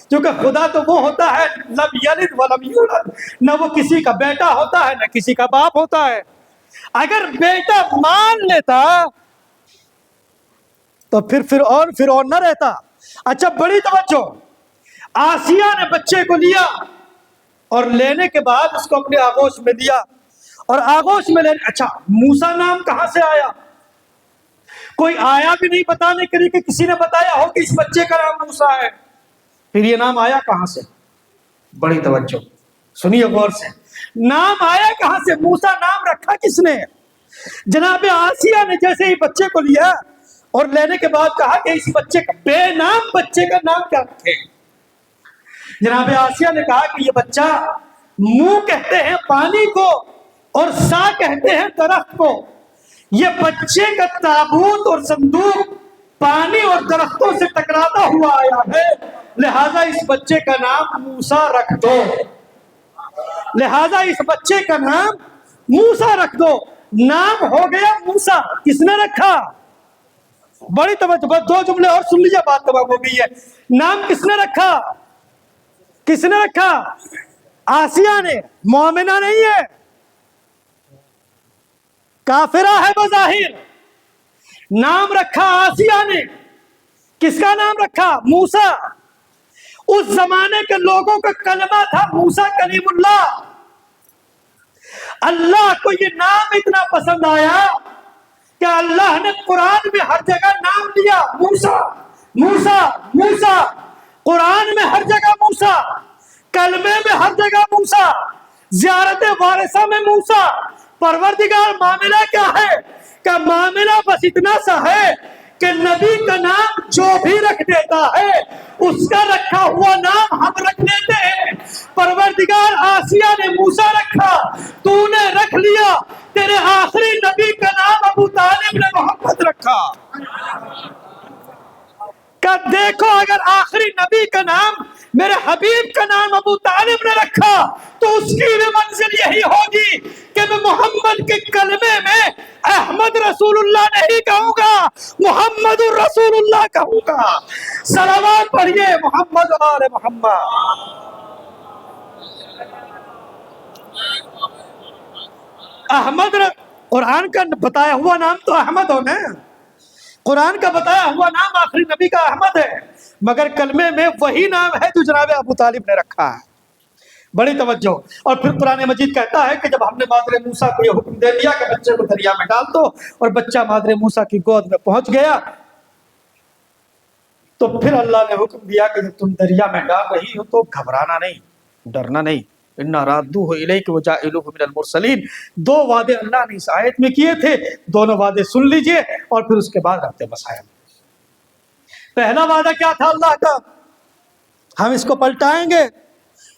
کیونکہ خدا تو وہ ہوتا ہے لم یلد ولم یولد، نہ وہ کسی کا بیٹا ہوتا ہے نہ کسی کا باپ ہوتا ہے. اگر بیٹا مان لیتا تو پھر فرعون نہ رہتا. اچھا بڑی توجہ، آسیہ نے بچے کو لیا اور لینے کے بعد اس کو اپنے آغوش میں دیا، اور آغوش میں لینے. اچھا موسیٰ نام کہاں سے آیا؟ کوئی آیا بھی نہیں بتانے کے لیے کہ کسی نے بتایا ہو کہ اس بچے کا نام موسیٰ ہے. پھر یہ نام آیا کہاں سے؟ بڑی توجہ سنیے غور سے. نام آیا کہاں سے؟ موسیٰ نام رکھا کس نے؟ جناب آسیہ نے جیسے ہی بچے کو لیا اور لینے کے بعد کہا کہ اس بچے کا بے نام بچے کا نام کیا رکھے. جناب آسیہ نے کہا کہ یہ بچہ منہ کہتے ہیں پانی کو اور سا کہتے ہیں درخت کو. یہ بچے کا تابوت اور صندوق پانی اور درختوں سے ٹکراتا ہوا آیا ہے، لہذا اس بچے کا نام موسیٰ رکھ دو. لہذا اس بچے کا نام موسیٰ رکھ دو. نام ہو گیا موسیٰ. کس نے رکھا؟ بڑی توجہ، بس 2 جملے اور سن لیجیے بات تمام ہو گئی ہے. نام کس نے رکھا؟ کس نے رکھا؟ آسیہ نے. مومنہ نہیں ہے، کافرہ ہے بظاہر. نام رکھا آسیہ نے. کس کا نام رکھا؟ موسیٰ. اس زمانے کے لوگوں کا کلمہ تھا موسیٰ کلیم اللہ. اللہ کو یہ نام اتنا پسند آیا کہ اللہ نے قرآن میں ہر جگہ نام لیا موسیٰ موسیٰ موسیٰ. قرآن میں ہر جگہ موسیٰ، کلمے میں ہر جگہ موسیٰ، زیارت وارثہ میں موسیٰ. پروردگار معاملہ کیا ہے کہ معاملہ بس اتنا سا ہے کہ نبی کا نام جو بھی رکھ دیتا ہے اس کا رکھا ہوا نام ہم رکھ لیتے ہیں. پروردگار آسیہ نے موسیٰ رکھا، تو نے رکھ لیا. تیرے آخری نبی کا نام ابو طالب نے محمد رکھا. کہ دیکھو اگر آخری نبی کا نام میرے حبیب کا نام ابو طالب نے رکھا تو اس کی بھی منزل یہی ہوگی کہ میں محمد کے کلمے میں احمد رسول اللہ نہیں کہوں گا، محمد الرسول اللہ کہوں گا. صلوات پڑھیے محمد و آل محمد. احمد قرآن کا بتایا ہوا نام تو احمد ہو نا. قرآن کا بتایا ہوا نام آخری نبی کا احمد ہے، مگر کلمے میں وہی نام ہے جو جناب ابو طالب نے رکھا ہے. بڑی توجہ. اور پھر قرآن مجید کہتا ہے کہ جب ہم نے مادر موسیٰ کو یہ حکم دے دیا کہ بچے کو دریا میں ڈال دو اور بچہ مادر موسیٰ کی گود میں پہنچ گیا تو پھر اللہ نے حکم دیا کہ جب تم دریا میں ڈال رہی ہو تو گھبرانا نہیں، ڈرنا نہیں. اِنَّا رَادُّوهُ إِلَيْكَ وَجَاعِلُوهُ مِنَ الْمُرْسَلِينَ. 2 وعدے اللہ نے اس آیت میں کیے تھے، دونوں وعدے سن لیجئے اور پھر اس کے بعد رکھتے مسائل. پہلا وعدہ کیا تھا اللہ کا؟ ہم اس کو پلٹائیں گے.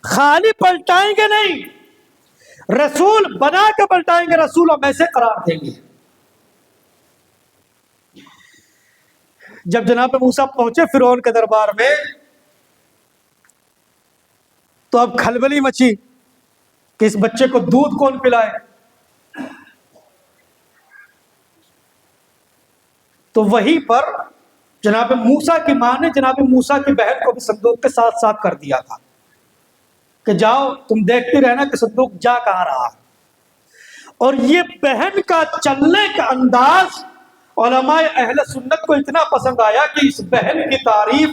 خالی پلٹائیں گے نہیں، رسول بنا کے پلٹائیں گے، رسول ہم ایسے قرار دیں گے. جب جناب موسیٰ پہنچے فرعون کے دربار میں تو اب کھلبلی مچی کہ اس بچے کو دودھ کون پلائے. تو وہیں پر جناب موسیٰ کی ماں نے جناب موسیٰ کی بہن کو بھی صندوق کے ساتھ ساتھ کر دیا تھا کہ جاؤ تم دیکھتے رہنا کہ صندوق جا کہاں رہا. اور یہ بہن کا چلنے کا انداز علماء اہل سنت کو اتنا پسند آیا کہ اس بہن کی تعریف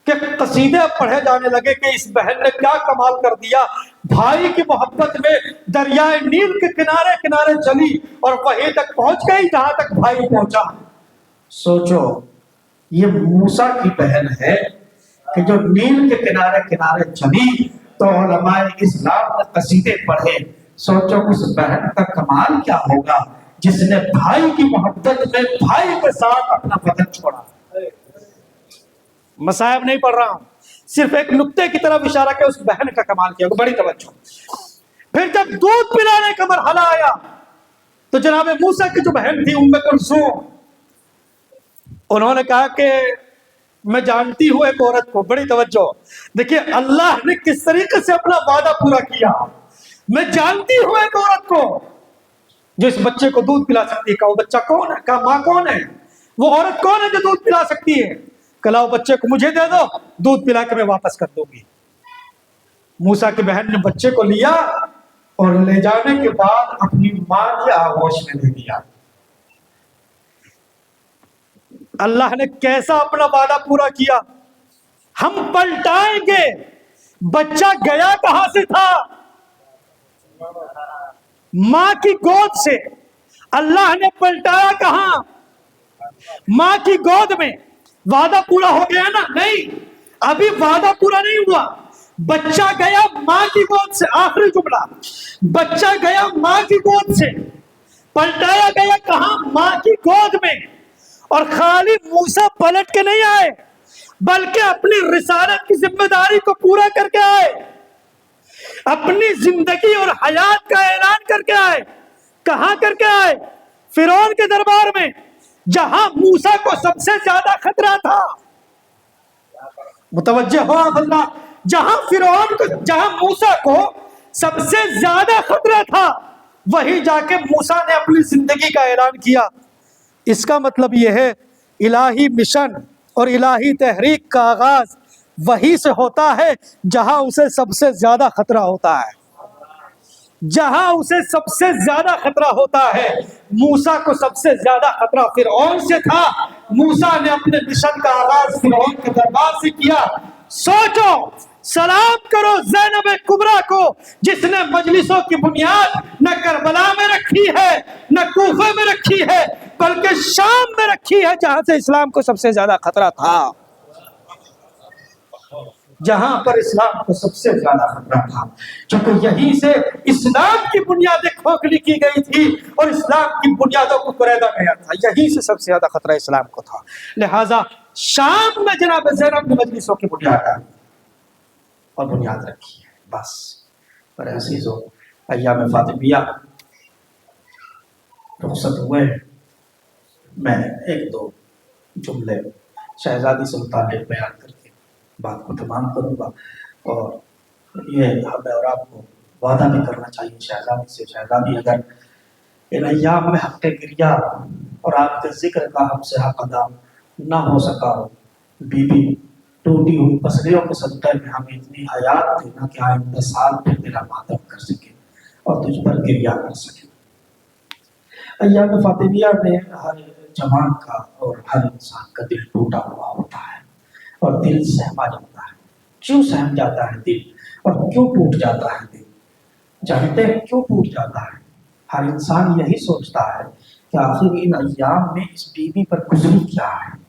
کہ قصیدے پڑھے جانے لگے کہ اس بہن نے کیا کمال کر دیا. بھائی کی محبت میں دریائے نیل کے کنارے کنارے چلی اور وہیں تک پہنچ گئی جہاں تک بھائی پہنچا. سوچو یہ موسیٰ کی بہن ہے کہ جو نیل کے کنارے کنارے چلی تو علماء اسلام نے قصیدے پڑھے. سوچو اس بہن کا کمال کیا ہوگا جس نے بھائی کی محبت میں بھائی کے ساتھ اپنا وطن چھوڑا. مصائب نہیں پڑھ رہا ہوں، صرف ایک نقطے کی طرف اشارہ کہ اس بہن کا کمال کیا. بڑی توجہ. پھر جب دودھ پلانے کا مرحلہ آیا تو جناب موسیٰ کی جو بہن تھی ام کلثوم، انہوں نے کہا کہ میں جانتی ہوں ایک عورت کو، بڑی توجہ دیکھیے اللہ نے کس طریقے سے اپنا وعدہ پورا کیا. میں جانتی ہوں ایک عورت کو جو اس بچے کو دودھ پلا سکتی ہے. کہا وہ بچہ کون ہے؟ کہا ماں کون ہے؟ وہ عورت کون ہے جو دودھ پلا سکتی ہے؟ کہا وہ بچے کو مجھے دے دو، دودھ پلا کے میں واپس کر دوں گی. موسیٰ کی بہن نے بچے کو لیا اور لے جانے کے بعد اپنی ماں کی آغوش میں دے دیا. اللہ نے کیسا اپنا وعدہ پورا کیا. ہم پلٹائیں گے. بچہ گیا کہاں سے تھا؟ ماں کی گود سے. اللہ نے پلٹایا کہاں؟ ماں کی گود میں. وعدہ پورا ہو گیا نا؟ نہیں، ابھی وعدہ پورا نہیں ہوا. بچہ گیا ماں کی گود سے. آخری جملہ، بچہ گیا ماں کی گود سے، پلٹایا گیا کہاں؟ ماں کی گود میں. اور خالی موسیٰ پلٹ کے نہیں آئے بلکہ اپنی رسالت کی ذمہ داری کو پورا کر کے آئے، اپنی زندگی اور حیات کا اعلان کر کے آئے. کہاں کر کے آئے؟ فرعون کے دربار میں، جہاں موسیٰ کو سب سے زیادہ خطرہ تھا. متوجہ ہو آپ اللہ؟ جہاں موسیٰ کو سب سے زیادہ خطرہ تھا، وہی جا کے موسیٰ نے اپنی زندگی کا اعلان کیا. اس کا مطلب یہ ہے الہی مشن اور الہی تحریک کا آغاز وہی سے ہوتا ہے جہاں اسے سب سے زیادہ خطرہ ہوتا ہے. جہاں اسے سب سے زیادہ خطرہ ہوتا ہے. موسیٰ کو سب سے زیادہ خطرہ فرعون سے تھا. موسیٰ نے اپنے مشن کا آغاز فرعون کے دربار سے کیا. سوچو، سلام کرو زینب کبریٰ کو جس نے مجلسوں کی بنیاد نہ کربلا میں رکھی ہے نہ کوفہ میں رکھی ہے بلکہ شام میں رکھی ہے، جہاں سے اسلام کو سب سے زیادہ خطرہ تھا. جہاں پر اسلام کو سب سے زیادہ خطرہ تھا، کیونکہ یہیں سے اسلام کی بنیادیں کھوکھلی کی گئی تھی اور اسلام کی بنیادوں کو کریدا گیا تھا. یہیں سے سب سے زیادہ خطرہ اسلام کو تھا. لہذا شام میں جناب زینب نے مجلسوں کی بنیاد اور بنیاد رکھی ہے. بس پر عزیزو، ایام فاطمیہ رخصت ہوئے. میں ایک دو جملے شہزادی سے متعلق بیان کر کے بات کو تمام کروں گا. اور یہ ہمیں اور آپ کو وعدہ بھی کرنا چاہیے شہزادی سے. شہزادی اگر ان ایام میں حق گریہ اور آپ کے ذکر کا ہم سے حق ادا نہ ہو سکا ہو، بی بی ٹوٹی ہوئی پسلیوں کے صدقے میں ہمیں اتنی حیات دینا کہ آئندہ سال پھر تیرا ماتم کر سکے اور تجھ پر گریہ کر سکے. ایام فاطمیہ میں ہر جوان کا اور ہر انسان کا دل ٹوٹا ہوا ہوتا ہے اور دل سہما جاتا ہے. کیوں سہم جاتا ہے دل اور کیوں ٹوٹ جاتا ہے دل؟ جانتے ہیں کیوں ٹوٹ جاتا ہے؟ ہر انسان یہی سوچتا ہے کہ آخر ان ایام میں اس بیوی پر گزری کیا ہے،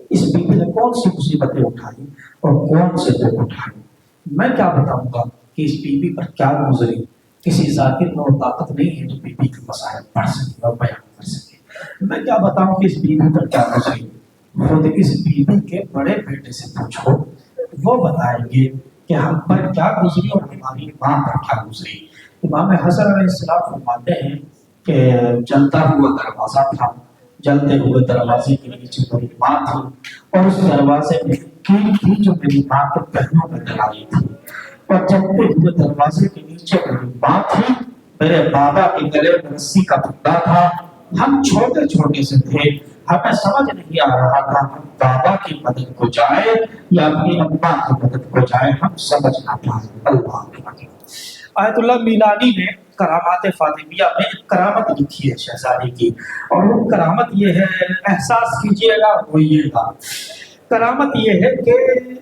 اس بیوی نے کون سی مصیبتیں اٹھائی اور کون سے دکھ اٹھائے. میں کیا بتاؤں گا کہ اس بیوی پر کیا گزری. کسی ذاکر میں وہ طاقت نہیں ہے جو بیوی کے مسائل پڑھ سکے اور بیان کر سکے. میں کیا بتاؤں کہ اس بیوی پر کیا گزری. خود اس بیوی کے بڑے بیٹے سے پوچھو، وہ بتائیں گے کہ ہم پر کیا گزری اور ہماری ماں پر کیا گزری. امام حسن علیہ السلام فرماتے ہیں کہ جلتا ہوا دروازہ تھا، جلتے ہوئے دروازے کے نیچے میری ماں تھی اور اس دروازے میں کیل تھی جو میری ماں کے پہنوں میں ڈلائی تھی. اور جلتے ہوئے دروازے کے نیچے میری ماں تھی، میرے بابا کے گلے میں رسی کا پھندا تھا. ہم چھوٹے چھوٹے سے تھے، ہمیں سمجھ نہیں آ رہا تھا ہم بابا کی مدد کو جائے یا اپنی اماں کی مدد کو جائے، ہم سمجھ نہ پائے. اللہ اکبر. آیت اللہ میلانی نے کرامات فاطمیہ میں ایک کرامت لکھی ہے شہزادی کی، اور وہ کرامت یہ ہے، احساس کیجئے گا ہوئیے گا. کرامت یہ ہے کہ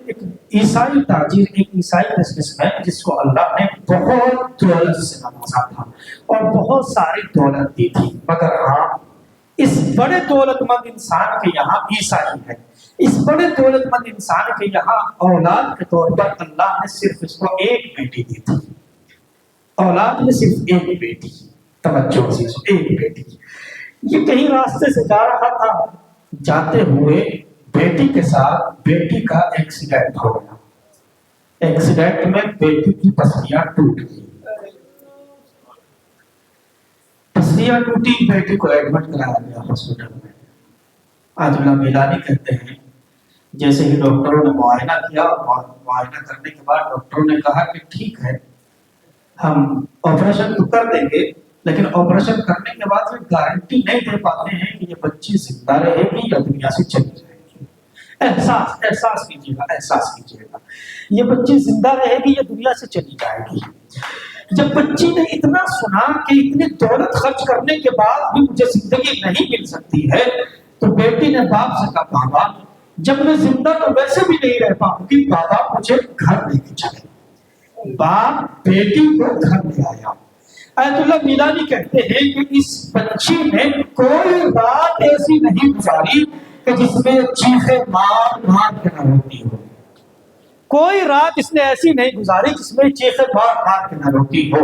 ایک عیسائی تاجر، ایک عیسائی بزنس مین جس کو اللہ نے بہت دولت سے نوازا تھا اور بہت ساری دولت دی تھی، مگر ہاں اس بڑے دولت مند انسان کے یہاں عیسائی ہے، اس بڑے دولت مند انسان کے یہاں اولاد کے طور پر اللہ نے صرف اس کو ایک بیٹی دی تھی. اولاد میں صرف ایک بیٹی. توجہ سے ایک بیٹی. یہ کہیں راستے سے جا رہا تھا، جاتے ہوئے بیٹی کے ساتھ بیٹی کا ایکسیڈنٹ ہو گیا. ایکسیڈنٹ میں بیٹی کی پسلیاں ٹوٹ گئی. پسلیاں ٹوٹی، بیٹی کو ایڈمٹ کرایا گیا ہاسپٹل میں. آج اللہ میلانی کہتے ہیں جیسے ہی ڈاکٹروں نے معائنہ کیا، معائنہ کرنے کے بعد ڈاکٹروں نے کہا کہ ٹھیک ہے، ہم آپریشن تو کر دیں گے، لیکن آپریشن کرنے کے بعد یہ گارنٹی نہیں دے پاتے ہیں کہ یہ بچی زندہ رہے گی یا دنیا سے چلی جائے گی۔ احساس کیجیے گا، احساس کیجیے گا، یہ بچی زندہ رہے گی یا دنیا سے چلی جائے گی۔ جب بچی نے اتنا سنا کہ اتنی دولت خرچ کرنے کے بعد بھی مجھے زندگی نہیں مل سکتی ہے، تو بیٹی نے باپ سے کہا بابا جب میں زندہ تو ویسے بھی نہیں رہ پاؤں گی، بابا مجھے گھر لے کے چلے۔ باپ بیٹی کو گھر لے آیا۔ آیت اللہ میلانی کہتے ہیں کہ اس بچی نے کوئی رات ایسی نہیں گزاری کہ جس میں چیخے مار مار کے نہ روتی ہو، کوئی رات اس نے ایسی نہیں گزاری جس میں چیخے مار مار کے نہ روتی ہو۔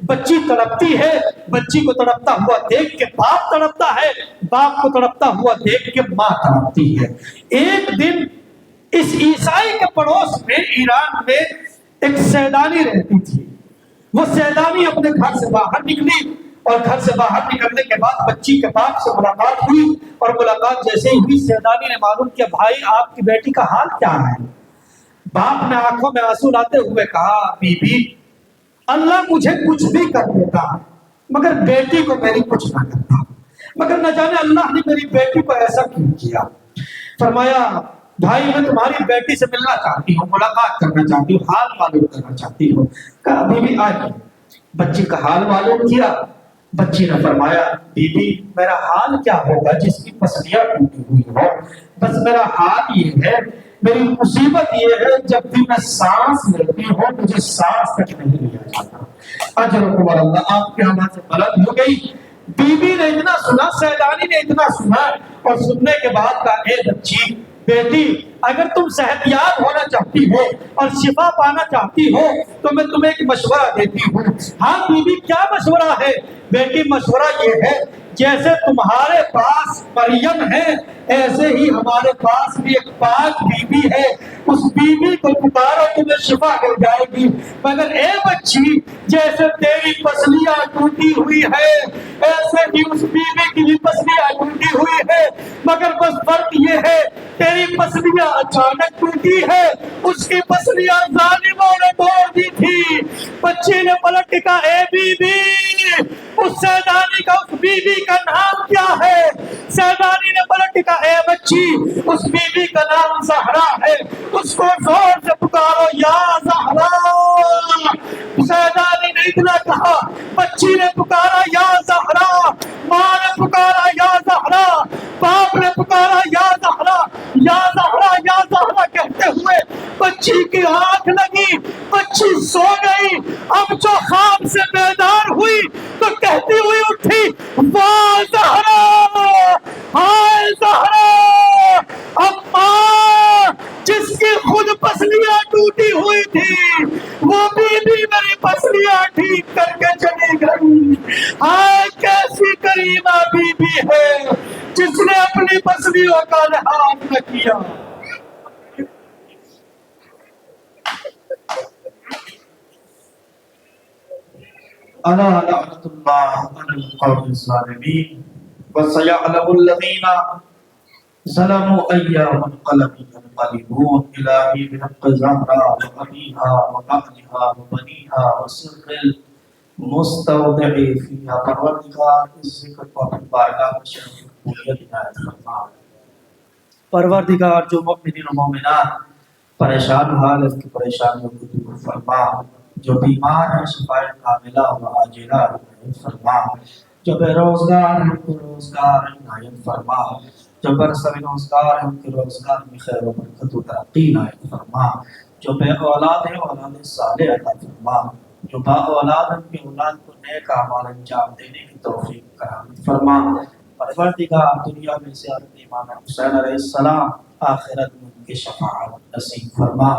بچی تڑپتی ہے، بچی کو تڑپتا ہوا دیکھ کے باپ تڑپتا ہے، باپ کو تڑپتا ہوا دیکھ کے ماں تڑپتی ہے۔ ایک دن اس عیسائی کے پڑوس میں ایران میں ایک سیدانی رہتی تھی۔ وہ سیدانی اپنے گھر سے باہر نکلی، اور گھر سے باہر نکلنے کے بعد بچی کے باپ سے ملاقات ہوئی، اور ملاقات جیسے ہی ہوئی سیدانی نے معلوم کیا بھائی آپ کی بیٹی کا حال کیا ہے؟ باپ نے آنکھوں میں آنسو لاتے ہوئے کہا بی بی اللہ مجھے کچھ بھی کر دیتا مگر بیٹی کو میری کچھ نہ کرتا، مگر نہ جانے اللہ نے میری بیٹی کو ایسا کیوں کیا۔ فرمایا بھائی میں تمہاری بیٹی سے ملنا چاہتی ہوں، ملاقات کرنا چاہتی ہوں، حال معلوم کرنا چاہتی ہوں۔ کہا بی بی آئیے۔ بچی کا حال معلوم کیا۔ بچی نے فرمایا بی بی میرا حال کیا ہوگا جس کی پسلیاں ٹوٹی ہوئی ہو، بس میرا حال یہ ہے، میری مصیبت یہ ہے جب بھی میں سانس لیتی ہوں مجھے سانس تک نہیں لیا جاتا۔ اجرکم اللہ، آپ کے ہاتھ سے بلند ہو گئی۔ بی بی نے اتنا سنا، سیدانی نے اتنا سنا، اور سننے کے بعد کہا اے بچی بیٹی اگر تم صحت یاب ہونا چاہتی ہو اور شفا پانا چاہتی ہو تو میں تمہیں ایک مشورہ دیتی ہوں۔ ہاں بی بی کیا مشورہ ہے؟ بیٹی مشورہ یہ ہے جیسے تمہارے پاس مریم ہے ایسے ہی ہمارے پاس بھی ایک پاک بی بی ہے، اس بی بی کو پکارو تمہیں شفا مل جائے گی۔ مگر اے بچی جیسے تیری پسلیاں ٹوٹی ہوئی ہے ایسے ہی اس بی بی کی بھی پسلیاں ٹوٹی ہوئی ہے، مگر بس فرق یہ ہے تیری پسلیاں اچانک ٹوٹی ہے، اس کی پسلیاں ظالموں نے توڑ دی تھی۔ بچی نے پلٹ کے کہا اے بی بی اس سیدانی کا اس بی بی کا نام کیا ہے؟ سیدانی نے پلٹ کے کہا اے بچی اس بی بی کا نام زہرا ہے، اس کو زور سے پکارو یا زہرا۔ سیدانی نے اتنا کہا، بچی نے پکارا یا زہرا، ماں نے پکارا یا زہرا، باپ نے پکارا یا زہرا، یا زہرا یا زہرا کہتے ہوئے بچی کی آنکھ لگی، بچی سو گئی۔ اب جو خواب سے بیدار ہوئی تو کہتی ہوئی اٹھی واہ زہرا، ہائے زہرا، اماں جس کی خود پسلیاں ٹوٹی ہوئی تھی وہ بی بی میری پسلیاں ٹھیک کر کے چلی گئی۔ ہائے کیسی کریمہ بی بی ہے جس نے اپنی پسلیوں کا لحاظ نہ کیا۔ الا لعنت اللہ علی القوم الظالمین وسيعلم الذين ظلموا أي منقلب ينقلبون إلهي بحق زهرا وأبيها وبعلها وبنيها وسر المستودع فيها۔ پروردگار اس ذکر کو اپنی بارگاہ میں شرف قبولیت عنایت فرما۔ پروردگار جو مؤمنین و مومنات پریشان حال اس کی پریشانیوں کو دور فرما، جو بیمار ہیں شفاء کاملہ و عاجلہ عنایت فرما، جو بے روزگار ہیں ان کو روزگار عنایت فرما، جو برسر روزگار ہیں ان کے روزگار میں خیر و برکت و ترقی عنایت فرما، جو بے اولاد ہیں اولاد صالح عطا فرما، جو با اولاد ہیں ان کی اولاد کو نیک اعمال انجام دینے کی توفیق کرامت فرما۔ پروردگار دنیا میں زیارت امام حسین علیہ السلام، آخرت میں ان کی شفاعت نصیب فرما،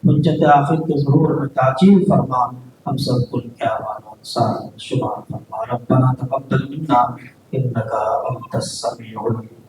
حجت آخر کے ظہور میں تعجیل فرما، ہم سب کو ان کے اعمال و انصار شمار فرما۔ ربنا تقبل منا انک انت السمیع العلیم۔